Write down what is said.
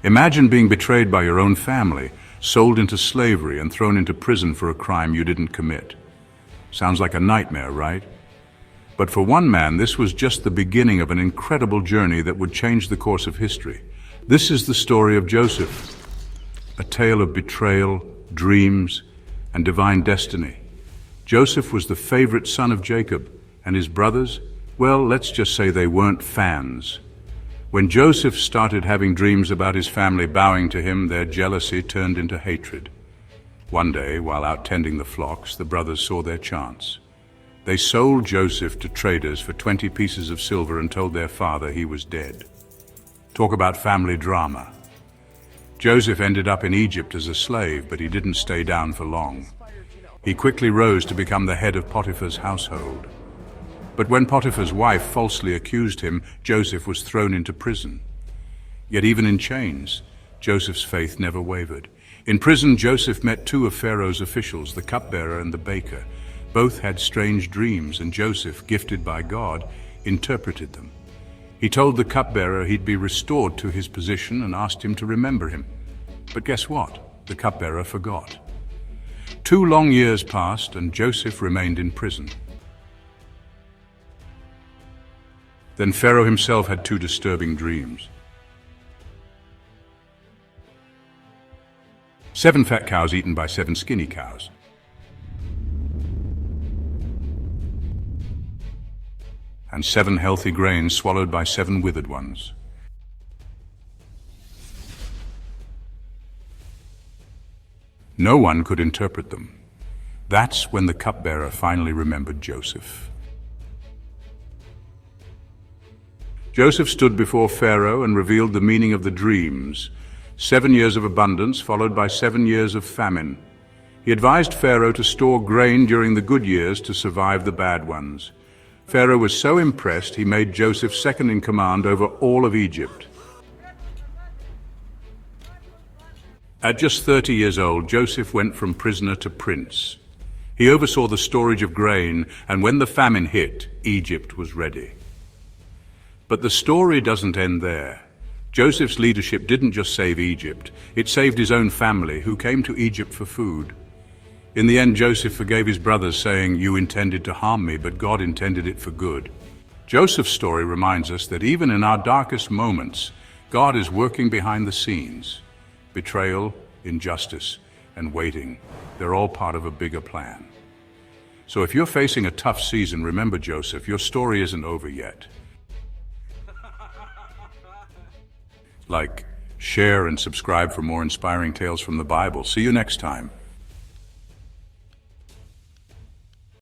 Imagine being betrayed by your own family, sold into slavery, and thrown into prison for a crime you didn't commit. Sounds like a nightmare, right? But for one man, this was just the beginning of an incredible journey that would change the course of history. This is the story of Joseph, a tale of betrayal, dreams, and divine destiny. Joseph was the favorite son of Jacob, and his brothers, well, let's just say they weren't fans. When Joseph started having dreams about his family bowing to him, their jealousy turned into hatred. One day, while out tending the flocks, the brothers saw their chance. They sold Joseph to traders for 20 pieces of silver and told their father he was dead. Talk about family drama. Joseph ended up in Egypt as a slave, but he didn't stay down for long. He quickly rose to become the head of Potiphar's household. But when Potiphar's wife falsely accused him, Joseph was thrown into prison. Yet even in chains, Joseph's faith never wavered. In prison, Joseph met two of Pharaoh's officials, the cupbearer and the baker. Both had strange dreams, and Joseph, gifted by God, interpreted them. He told the cupbearer he'd be restored to his position and asked him to remember him. But guess what? The cupbearer forgot. 2 long years passed, and Joseph remained in prison. Then Pharaoh himself had 2 disturbing dreams. 7 fat cows eaten by 7 skinny cows. And 7 healthy grains swallowed by 7 withered ones. No one could interpret them. That's when the cupbearer finally remembered Joseph. Joseph stood before Pharaoh and revealed the meaning of the dreams. 7 years of abundance followed by 7 years of famine. He advised Pharaoh to store grain during the good years to survive the bad ones. Pharaoh was so impressed he made Joseph second in command over all of Egypt. At just 30 years old, Joseph went from prisoner to prince. He oversaw the storage of grain, and when the famine hit, Egypt was ready. But the story doesn't end there. Joseph's leadership didn't just save Egypt, it saved his own family, who came to Egypt for food. In the end, Joseph forgave his brothers, saying, "You intended to harm me, but God intended it for good." Joseph's story reminds us that even in our darkest moments, God is working behind the scenes. Betrayal, injustice, and waiting, they're all part of a bigger plan. So if you're facing a tough season, remember Joseph, your story isn't over yet. Like, share, and subscribe for more inspiring tales from the Bible. See you next time.